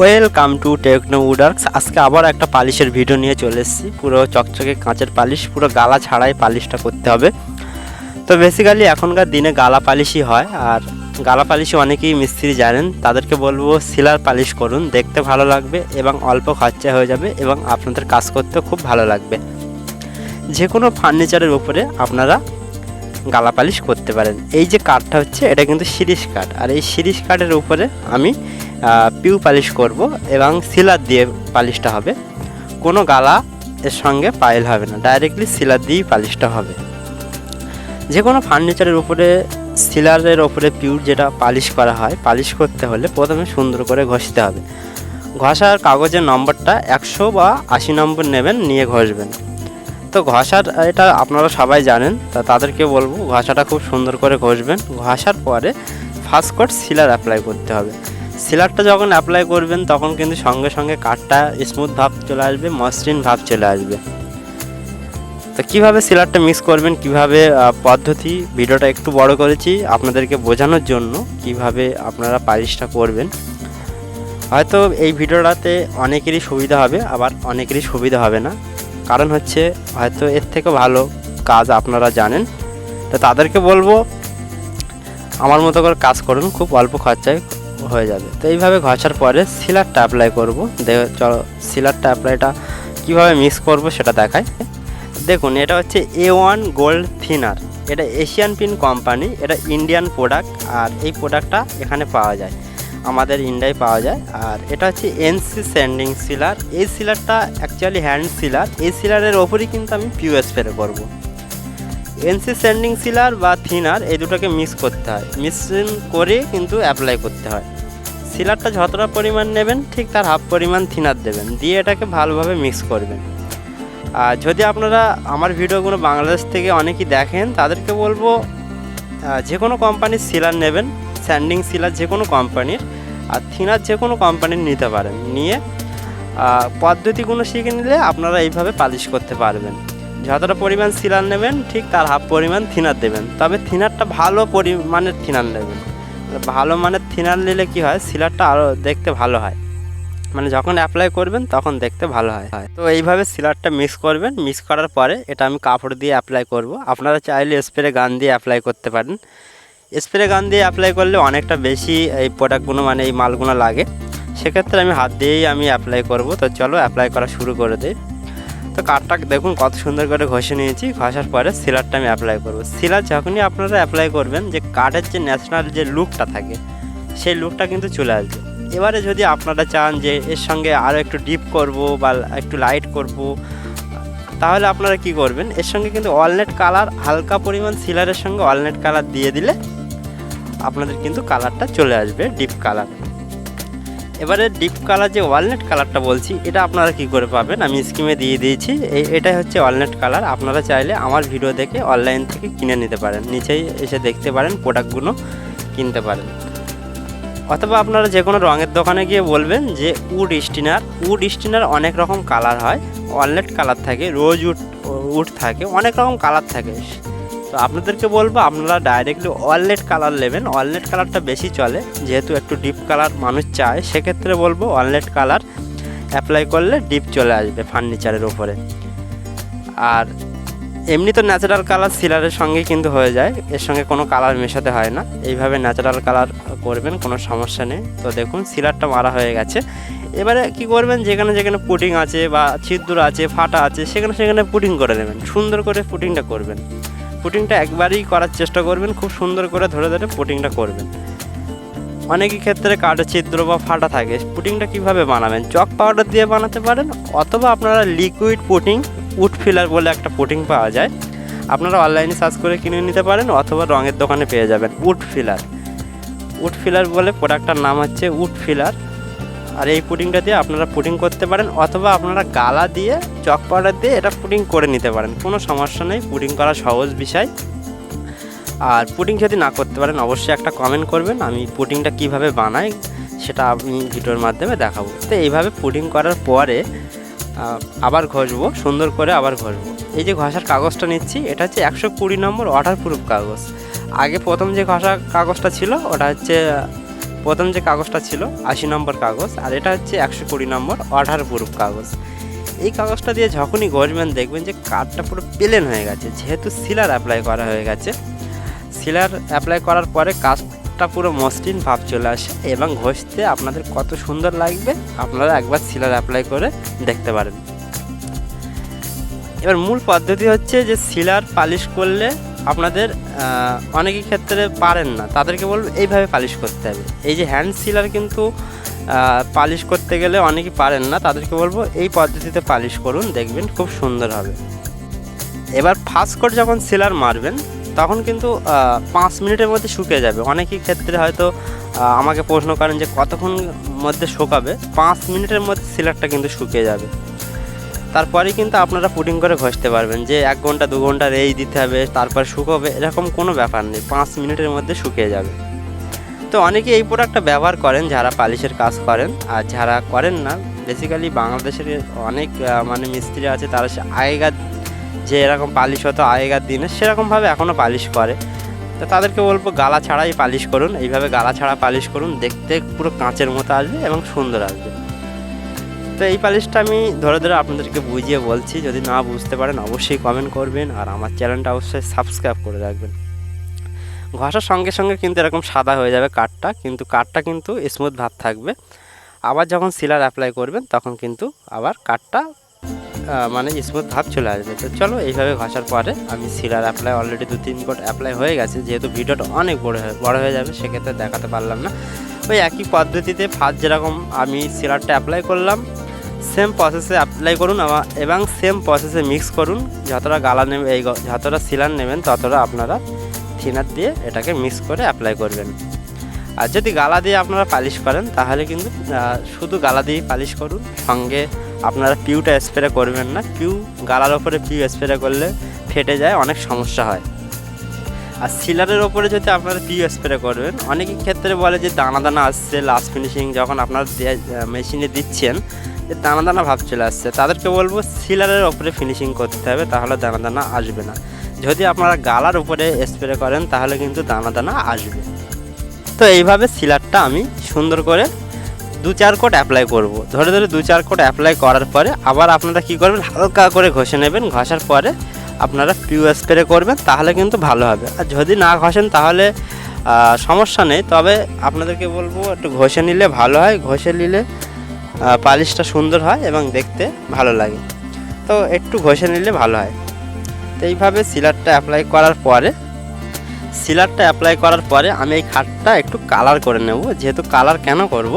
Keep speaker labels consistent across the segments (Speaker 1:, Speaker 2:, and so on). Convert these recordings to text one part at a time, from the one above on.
Speaker 1: Welcome to techno উডার্কস। আজকে আবার একটা পালিশের ভিডিও নিয়ে চলে এসেছি। পুরো চকচকে কাঁচের পালিশ, পুরো গালা ছাড়াই পালিশটা করতে হবে। তো বেসিক্যালি এখনকার দিনে গালা পালিশই হয়, আর গালা পালিশে অনেকেই মিস্ত্রি জানেন। তাদেরকে বলবো সিলার পালিশ করুন, দেখতে ভালো লাগবে এবং অল্প খরচা হয়ে যাবে এবং আপনাদের কাজ করতেও খুব ভালো লাগবে। যে কোনো ফার্নিচারের উপরে আপনারা গালা পালিশ করতে পারেন। এই যে কাঠটা হচ্ছে, এটা কিন্তু শিরিষ কাঠ, আর এই শিরিষ কাঠের উপরে আমি পিউ পালিশ করব এবং সিলার দিয়ে পালিশটা হবে। কোনো গালা এর সঙ্গে পাইল হবে না, ডাইরেক্টলি সিলার দিয়েই পালিশটা হবে। যে কোনো ফার্নিচারের উপরে সিলারের ওপরে পিউর যেটা পালিশ করা হয়, পালিশ করতে হলে প্রথমে সুন্দর করে ঘষতে হবে। ঘষার কাগজের নম্বরটা 100 বা 80 নম্বর নেবেন, নিয়ে ঘষবেন। তো ঘষার এটা আপনারা সবাই জানেন, তা তাদেরকে বলবো ঘষাটা খুব সুন্দর করে ঘষবেন। ঘষার পরে ফার্স্ট কোট সিলার অ্যাপ্লাই করতে হবে। সিলারটা যখন অ্যাপ্লাই করবেন তখন কিন্তু সঙ্গে সঙ্গে কাঠটা স্মুথ ভাব চলে আসবে, মসৃণ ভাব চলে আসবে। তো কীভাবে সিলারটা মিক্স করবেন, কিভাবে পদ্ধতি, ভিডিওটা একটু বড় করেছি আপনাদেরকে বোঝানোর জন্য, কিভাবে আপনারা পালিশটা করবেন। হয়তো এই ভিডিওটাতে অনেকেরই সুবিধা হবে, আবার অনেকেরই সুবিধা হবে না। কারণ হচ্ছে হয়তো এর থেকে ভালো কাজ আপনারা জানেন। তো তাদেরকে বলবো আমার মতো করে কাজ করুন, খুব অল্প খরচায় হয়ে যাবে। তো এইভাবে ঘষার পরে সিলারটা অ্যাপ্লাই করব। চলো সিলারটা অ্যাপ্লাইটা কীভাবে মিক্স করব সেটা দেখায়। দেখুন, এটা হচ্ছে A1 গোল্ড থিনার। এটা এশিয়ান পিন কোম্পানি, এটা ইন্ডিয়ান প্রোডাক্ট, আর এই প্রোডাক্টটা এখানে পাওয়া যায়, আমাদের ইন্ডিয়ায় পাওয়া যায়। আর এটা হচ্ছে NC স্যান্ডিং সিলার। এই সিলারটা অ্যাকচুয়ালি হ্যান্ড সিলার। এই সিলারের ওপরই কিন্তু আমি পিউ স্প্রে করব। NC স্যান্ডিং সিলার বা থিনার এই দুটোকে মিক্স করতে হয়, মিশ্রণ করে কিন্তু অ্যাপ্লাই করতে হয়। সিলারটা যতটা পরিমাণ নেবেন ঠিক তার হাফ পরিমাণ থিনার দেবেন, দিয়ে এটাকে ভালোভাবে মিক্স করবেন। আর যদি আপনারা আমার ভিডিওগুলো বাংলাদেশ থেকে অনেকেই দেখেন, তাদেরকে বলবো যে কোনো কোম্পানির সিলার নেবেন, স্যান্ডিং সিলার যে কোনো কোম্পানির, আর থিনার যে কোনো কোম্পানির নিতে পারেন। নিয়ে পদ্ধতিগুলো শিখে নিলে আপনারা এইভাবে পালিশ করতে পারবেন। যতটা পরিমাণ সিলার নেবেন ঠিক তার হাফ পরিমাণ থিনার দেবেন, তবে থিনারটা ভালো পরিমাণের থিনার নেবেন। ভালো মানের থিনার নিলে কি হয়, সিলারটা আরও দেখতে ভালো হয়, মানে যখন অ্যাপ্লাই করবেন তখন দেখতে ভালো হয়। তো এইভাবে সিলারটা মিক্স করবেন। মিক্স করার পরে এটা আমি কাপড় দিয়ে অ্যাপ্লাই করব। আপনারা চাইলে স্প্রে গান দিয়ে অ্যাপ্লাই করতে পারেন। স্প্রে গান দিয়ে অ্যাপ্লাই করলে অনেকটা বেশি এই প্রোডাক্টগুলো, মানে এই মালগুলো লাগে, সেক্ষেত্রে আমি হাত দিয়েই আমি অ্যাপ্লাই করব। তো চলো অ্যাপ্লাই করা শুরু করে দিই। তো কাঠটা দেখুন কত সুন্দর করে ঘষে নিয়েছি। ঘষার পরে সিলারটা আমি অ্যাপ্লাই করব। সিলার যখনই আপনারা অ্যাপ্লাই করবেন, যে কাঠের যে ন্যাচারাল যে লুকটা থাকে, সেই লুকটা কিন্তু চলে আসবে। এবারে যদি আপনারা চান যে এর সঙ্গে আরও একটু ডিপ করব বা একটু লাইট করব, তাহলে আপনারা কি করবেন, এর সঙ্গে কিন্তু ওয়ালনাট কালার, হালকা পরিমাণ সিলারের সঙ্গে ওয়ালনাট কালার দিয়ে দিলে আপনাদের কিন্তু কালারটা চলে আসবে ডিপ কালার। এবারে ডিপ কালার যে ওয়ালনাট কালারটা বলছি, এটা আপনারা কি করে পাবেন, আমি স্কিমে দিয়ে দিয়েছি। এটাই হচ্ছে ওয়ালনাট কালার। আপনারা চাইলে আমার ভিডিও দেখে অনলাইন থেকে কিনে নিতে পারেন, নিচেই এসে দেখতে পারেন, প্রোডাক্টগুলো কিনতে পারেন। অথবা আপনারা যে কোনো রঙের দোকানে গিয়ে বলবেন যে উড স্টিনার অনেক রকম কালার হয়, ওয়ালনাট কালার থাকে, রোজ উড থাকে, অনেক রকম কালার থাকে। তো আপনাদেরকে বলবো আপনারা ডাইরেক্টলি ওয়ালনাট কালার নেবেন। ওয়ালনাট কালারটা বেশি চলে, যেহেতু একটু ডিপ কালার মানুষ চায়, সেক্ষেত্রে বলবো ওয়ালনাট কালার অ্যাপ্লাই করলে ডিপ চলে আসবে ফার্নিচারের ওপরে। আর এমনি তো ন্যাচারাল কালার সিলারের সঙ্গে কিন্তু হয়ে যায়, এর সঙ্গে কোনো কালার মেশাতে হয় না। এইভাবে ন্যাচারাল কালার করবেন, কোনো সমস্যা নেই। তো দেখুন সিলারটা মারা হয়ে গেছে। এবারে কি করবেন, যেখানে যেখানে পুটিং আছে বা ছিদ্র আছে, ফাটা আছে, সেখানে সেখানে পুটিং করে দেবেন। সুন্দর করে পুটিংটা করবেন। পুটিংটা একবারই করার চেষ্টা করবেন, খুব সুন্দর করে ধরে ধরে পুটিংটা করবেন। অনেকের ক্ষেত্রে কাঠের ছিদ্র বা ফাটা থাকে, পুটিংটা কিভাবে বানাবেন, চক পাউডার দিয়ে বানাতে পারেন, অথবা আপনারা লিকুইড পুটিং, উড ফিলার বলে একটা পুটিং পাওয়া যায়, আপনারা অনলাইনে সার্চ করে কিনে নিতে পারেন, অথবা রঙের দোকানে পেয়ে যাবেন উড ফিলার বলে প্রোডাক্টটার নাম হচ্ছে উড ফিলার। আর এই পুটিংটা দিয়ে আপনারা পুটিং করতে পারেন, অথবা আপনারা গালা দিয়ে চক পাউডার দিয়ে এটা পুটিং করে নিতে পারেন, কোনো সমস্যা নেই। পুটিং করা সহজ বিষয়। আর পুটিং যদি না করতে পারেন অবশ্যই একটা কমেন্ট করবেন, আমি পুটিংটা কিভাবে বানাই সেটা আমি ভিডিওর মাধ্যমে দেখাবো। তো এইভাবে পুটিং করার পরে আবার ঘষবো, সুন্দর করে আবার ঘষবো। এই যে ঘষার কাগজটা নিচ্ছি, এটা হচ্ছে 120 নম্বর ওয়াটারপ্রুফ কাগজ। আগে প্রথম যে ঘষা কাগজটা ছিল ওটা হচ্ছে প্রথম যে কাগজটা ছিল 80 নম্বর কাগজ, আর এটা হচ্ছে 120 নম্বর অর্ডার প্রুফ কাগজ। এই কাগজটা দিয়ে যখনই ঘষবেন দেখবেন যে কাঠটা পুরো প্লেন হয়ে গেছে, যেহেতু সিলার অ্যাপ্লাই করা হয়ে গেছে। সিলার অ্যাপ্লাই করার পরে কাঠটা পুরো মসৃণ ভাব চলে আসে এবং ঘষতে আপনাদের কত সুন্দর লাগবে আপনারা একবার সিলার অ্যাপ্লাই করে দেখতে পারেন। এবার মূল পদ্ধতি হচ্ছে যে সিলার পালিশ করলে আপনাদের অনেকের ক্ষেত্রে পারেন না, তাদেরকে বলবো এইভাবে পালিশ করতে হবে। এই যে হ্যান্ড সিলার কিন্তু পালিশ করতে গেলে অনেকেই পারেন না, তাদেরকে বলবো এই পদ্ধতিতে পালিশ করুন, দেখবেন খুব সুন্দর হবে। এবার ফার্স্ট কোট যখন সিলার মারবেন তখন কিন্তু 5 মিনিটের মধ্যে শুকিয়ে যাবে। অনেকের ক্ষেত্রে হয়তো আমাকে প্রশ্ন করেন যে কতক্ষণ মধ্যে শুকাবে। 5 মিনিটের মধ্যে সিলারটা কিন্তু শুকিয়ে যাবে। তারপরেই কিন্তু আপনারা পুডিং করে ঘষতে পারবেন, যে 1 ঘন্টা 2 ঘন্টা রেই দিতে হবে তারপর শুকোবে, এরকম কোনো ব্যাপার নেই, 5 মিনিটের মধ্যে শুকিয়ে যাবে। তো অনেকে এই প্রোডাক্টটা ব্যবহার করেন যারা পালিশের কাজ করেন, আর যারা করেন না বেসিক্যালি বাংলাদেশের অনেক মানে মিস্ত্রি আছে, তারা আগেকার যে এরকম পালিশ হতো আগেকার দিনে সেরকমভাবে এখনও পালিশ করে। তো তাদেরকে বলবো গালা ছাড়াই পালিশ করুন, এইভাবে গালা ছাড়া পালিশ করুন, দেখতে পুরো কাঁচের মতো আসবে এবং সুন্দর আসবে। তো এই পালিশটা আমি ধরে ধরে আপনাদেরকে বুঝিয়ে বলছি, যদি না বুঝতে পারেন অবশ্যই কমেন্ট করবেন, আর আমার চ্যানেলটা অবশ্যই সাবস্ক্রাইব করে রাখবেন। ঘষার সঙ্গে সঙ্গে কিন্তু এরকম সাদা হয়ে যাবে কাঠটা, কিন্তু কাঠটা কিন্তু স্মুথ ভাব থাকবে। আবার যখন সিলার অ্যাপ্লাই করবেন তখন কিন্তু আবার কাঠটা মানে স্মুথ ভাব চলে আসবে। তো চলো এইভাবে ঘষার পরে আমি সিলার অ্যাপ্লাই অলরেডি 2-3 কোট অ্যাপ্লাই হয়ে গেছে, যেহেতু ভিডিওটা অনেক বড় হয়ে যাবে সেক্ষেত্রে দেখাতে পারলাম না। ওই একই পদ্ধতিতে ফার্স্ট যেরকম আমি সিলারটা অ্যাপ্লাই করলাম সেম প্রসেসে অ্যাপ্লাই করুন এবং সেম প্রসেসে মিক্স করুন। যতটা গালা নেবেন যতটা সিলার নেবেন ততটা আপনারা থিনার দিয়ে এটাকে মিক্স করে অ্যাপ্লাই করবেন। আর যদি গালা দিয়ে আপনারা পালিশ করেন তাহলে কিন্তু শুধু গালা দিয়েই পালিশ করুন, সঙ্গে আপনারা পিউটা স্প্রে করবেন না। পিউ গালার ওপরে পিউ স্প্রে করলে ফেটে যায়, অনেক সমস্যা হয়। আর সিলারের ওপরে যদি আপনারা পিউ স্প্রে করবেন, অনেকের ক্ষেত্রে বলে যে দানা দানা আসছে লাস্ট ফিনিশিং যখন আপনারা মেশিনে দিচ্ছেন যে দানা দানা ভাব চলে আসছে, তাদেরকে বলবো সিলারের ওপরে ফিনিশিং করতে হবে, তাহলে দানা দানা আসবে না। যদি আপনারা গালার উপরে স্প্রে করেন তাহলে কিন্তু দানা দানা আসবে। তো এইভাবে সিলারটা আমি সুন্দর করে 2-4 কোট অ্যাপ্লাই করব। ধরে ধরে 2-4 কোট অ্যাপ্লাই করার পরে আবার আপনারা কি করবেন, হালকা করে ঘষে নেবেন। ঘষার পরে আপনারা পিউ স্প্রে করবেন, তাহলে কিন্তু ভালো হবে। আর যদি না ঘষেন তাহলে সমস্যা নেই, তবে আপনাদেরকে বলবো একটু ঘষে নিলে ভালো হয়। ঘষে নিলে পালিশটা সুন্দর হয় এবং দেখতে ভালো লাগে, তো একটু ঘষে নিলে ভালো হয়। তো এইভাবে সিলারটা অ্যাপ্লাই করার পরে আমি এই খাটটা একটু কালার করে নেব। যেহেতু কালার কেন করব,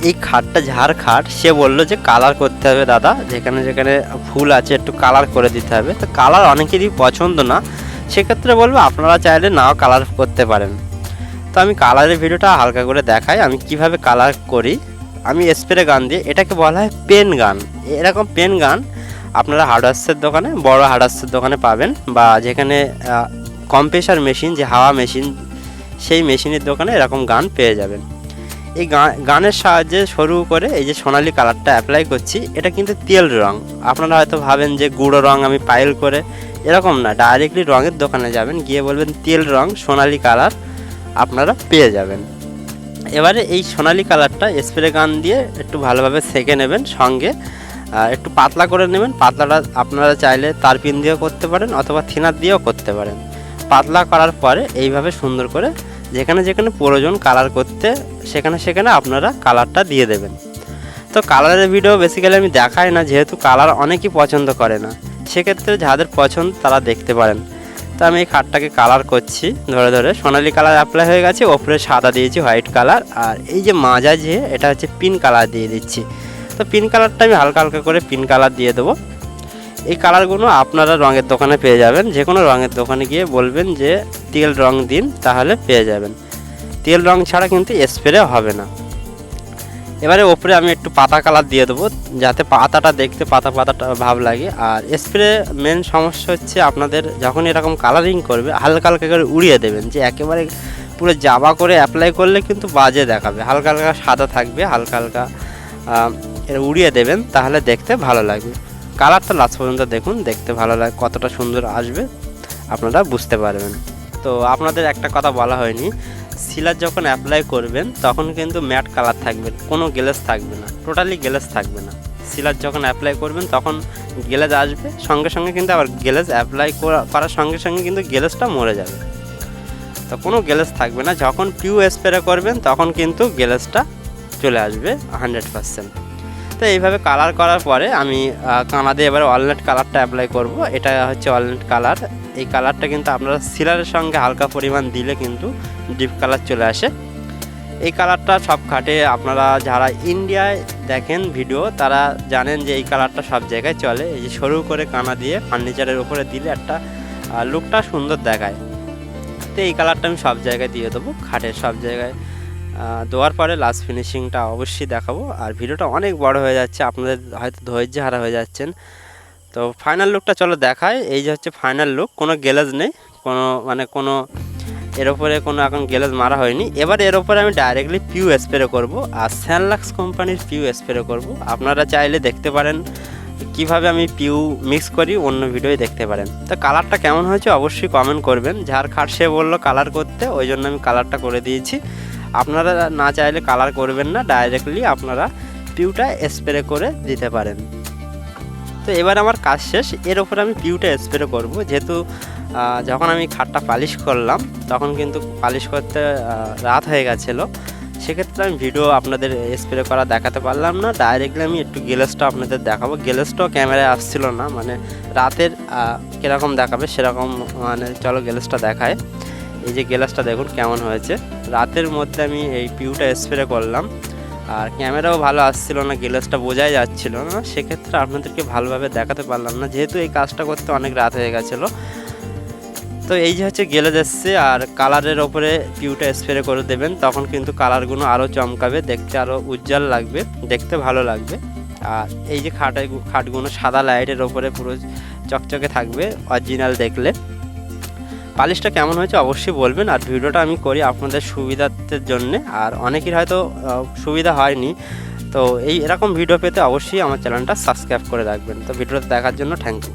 Speaker 1: এই খাটটা ঝাড় খাট, সে বললো যে কালার করতে হবে দাদা, যেখানে যেখানে ফুল আছে একটু কালার করে দিতে হবে। তো কালার অনেকেরই পছন্দ না, সেক্ষেত্রে বলবো আপনারা চাইলে নাও কালার করতে পারেন। তো আমি কালারের ভিডিওটা হালকা করে দেখাই আমি কিভাবে কালার করি। আমি স্প্রে গান দিয়ে, এটাকে বলা হয় পেন গান। এরকম পেন গান আপনারা হার্ডওয়্যার্সের দোকানে, বড় হার্ডওয়্যার্সের দোকানে পাবেন, বা যেখানে কম্প্রেসার মেশিন, যে হাওয়া মেশিন, সেই মেশিনের দোকানে এরকম গান পেয়ে যাবেন। এই গানের সাহায্যে শুরু করে এই যে সোনালি কালারটা অ্যাপ্লাই করছি, এটা কিন্তু তেল রং। আপনারা হয়তো ভাবেন যে গুঁড়ো রং আমি পাইল করে, এরকম না, ডাইরেক্টলি রঙের দোকানে যাবেন, গিয়ে বলবেন তেল রং সোনালি কালার, আপনারা পেয়ে যাবেন। এবারে এই সোনালি কালারটা স্প্রে গান দিয়ে একটু ভালোভাবে সেঁকে নেবেন, সঙ্গে একটু পাতলা করে নেবেন। পাতলাটা আপনারা চাইলে তারপিন দিয়েও করতে পারেন অথবা থিনার দিয়েও করতে পারেন। পাতলা করার পরে এইভাবে সুন্দর করে যেখানে যেখানে প্রয়োজন কালার করতে সেখানে সেখানে আপনারা কালারটা দিয়ে দেবেন। তো কালারের ভিডিও বেসিক্যালি আমি দেখাই না, যেহেতু কালার অনেকেই পছন্দ করে না, সেক্ষেত্রে যাদের পছন্দ তারা দেখতে পারেন। তো আমি এই খাটটাকে কালার করছি, ধরে ধরে সোনালি কালার অ্যাপ্লাই হয়ে গেছে, ওপরে সাদা দিয়েছি হোয়াইট কালার, আর এই যে মাজা যে এটা হচ্ছে পিঙ্ক কালার দিয়ে দিচ্ছি। তো পিঙ্ক কালারটা আমি হালকা হালকা করে পিঙ্ক কালার দিয়ে দেবো। এই কালারগুলো আপনারা রঙের দোকানে পেয়ে যাবেন, যে কোনো রঙের দোকানে গিয়ে বলবেন যে তেল রং দিন, তাহলে পেয়ে যাবেন। তেল রং ছাড়া কিন্তু স্প্রে হবে না। এবারে ওপরে আমি একটু পাতা কালার দিয়ে দেবো, যাতে পাতাটা দেখতে পাতা পাতাটা ভাব লাগে। আর স্প্রে মেন সমস্যা হচ্ছে আপনাদের যখন এরকম কালারিং করবে হালকা হালকা করে উড়িয়ে দেবেন, যে একেবারে পুরো জাবা করে অ্যাপ্লাই করলে কিন্তু বাজে দেখাবে। হালকা হালকা সাদা থাকবে, হালকা হালকা এটা উড়িয়ে দেবেন, তাহলে দেখতে ভালো লাগবে। কালারটা লাস্ট পর্যন্ত দেখুন, দেখতে ভালো লাগে, কতটা সুন্দর আসবে আপনারা বুঝতে পারবেন। তো আপনাদের একটা কথা বলা হয়নি, সিলার যখন অ্যাপ্লাই করবেন তখন কিন্তু ম্যাট কালার থাকবে, কোনো গ্লেজ থাকবে না, টোটালি গ্লেজ থাকবে না। সিলার যখন অ্যাপ্লাই করবেন তখন গ্লেজ আসবে, সঙ্গে সঙ্গে কিন্তু আবার গ্লেজ অ্যাপ্লাই করার সঙ্গে সঙ্গে কিন্তু গ্লেজটা মরে যাবে, তো কোনো গ্লেজ থাকবে না। যখন পিউ স্প্রে করবেন তখন কিন্তু গ্লেজটা চলে আসবে 100%। তো এইভাবে কালার করার পরে আমি কানা দিয়ে এবারে ওয়ালনাট কালারটা অ্যাপ্লাই করব। এটা হচ্ছে ওয়ালনাট কালার। এই কালারটা কিন্তু আপনারা সিলারের সঙ্গে হালকা পরিমাণ দিলে কিন্তু ডিপ কালার চলে আসে। এই কালারটা সব খাটে আপনারা যারা ইন্ডিয়ায় দেখেন ভিডিও তারা জানেন যে এই কালারটা সব জায়গায় চলে। এই যে সরু করে কানা দিয়ে ফার্নিচারের উপরে দিলে একটা লুকটা সুন্দর দেখায়। তো এই কালারটা আমি সব জায়গায় দিয়ে দেবো, খাটের সব জায়গায় দেওয়ার পরে লাস্ট ফিনিশিংটা অবশ্যই দেখাবো। আর ভিডিওটা অনেক বড় হয়ে যাচ্ছে, আপনাদের হয়তো ধৈর্য হারা হয়ে যাচ্ছেন। তো ফাইনাল লুকটা চলো দেখায়। এই যে হচ্ছে ফাইনাল লুক, কোনো গ্লেজ নেই, কোনো এর ওপরে কোনো এখন গ্লেজ মারা হয়নি। এবার এর ওপরে আমি ডাইরেক্টলি পিউ স্প্রে করব, আর স্যানলাক্স কোম্পানির পিউ স্প্রে করব। আপনারা চাইলে দেখতে পারেন কিভাবে আমি পিউ মিক্স করি, অন্য ভিডিওয় দেখতে পারেন। তো কালারটা কেমন হয়েছে অবশ্যই কমেন্ট করবেন। যার খাট সে বললো কালার করতে, ওই জন্য আমি কালারটা করে দিয়েছি। আপনারা না চাইলে কালার করবেন না, ডাইরেক্টলি আপনারা পিউটা স্প্রে করে দিতে পারেন। তো এবার আমার কাজ শেষ, এর ওপরে আমি পিউটা স্প্রে করব। যেহেতু যখন আমি খাটটা পালিশ করলাম তখন কিন্তু পালিশ করতে রাত হয়ে গেছিলো, সেক্ষেত্রে আমি ভিডিও আপনাদের স্প্রে করা দেখাতে পারলাম না। ডাইরেক্টলি আমি একটু গ্লেজটা আপনাদের দেখাবো। গ্লেজটাও ক্যামেরায় আসছিল না, মানে রাতের কীরকম দেখাবে সেরকম, মানে চলো গ্লেজটা দেখায়। এই যে গ্লেজটা দেখুন কেমন হয়েছে। রাতের মধ্যে আমি এই পিউটা স্প্রে করলাম, আর ক্যামেরাও ভালো আসছিল না, গ্লেজটা বোঝাই যাচ্ছিল না, সেক্ষেত্রে আপনাদেরকে ভালোভাবে দেখাতে পারলাম না, যেহেতু এই কাজটা করতে অনেক রাত হয়ে গেছিলো। তো এই যে হচ্ছে গ্লেজ এসছে, আর কালারের ওপরে পিউটা স্প্রে করে দেবেন, তখন কিন্তু কালারগুলো আরও চমকাবে, দেখতে আরও উজ্জ্বল লাগবে, দেখতে ভালো লাগবে। আর এই যে খাটগুলো সাদা লাইটের ওপরে পুরো চকচকে থাকবে অরিজিনাল দেখলে। পালিশটা কেমন হয়েছে অবশ্যই বলবেন। আর ভিডিওটা আমি করি আপনাদের সুবিধার্থের জন্যে, আর অনেকের হয়তো সুবিধা হয়নি। তো এরকম ভিডিও পেতে অবশ্যই আমার চ্যানেলটা সাবস্ক্রাইব করে রাখবেন। তো ভিডিওটা দেখার জন্য থ্যাংক ইউ।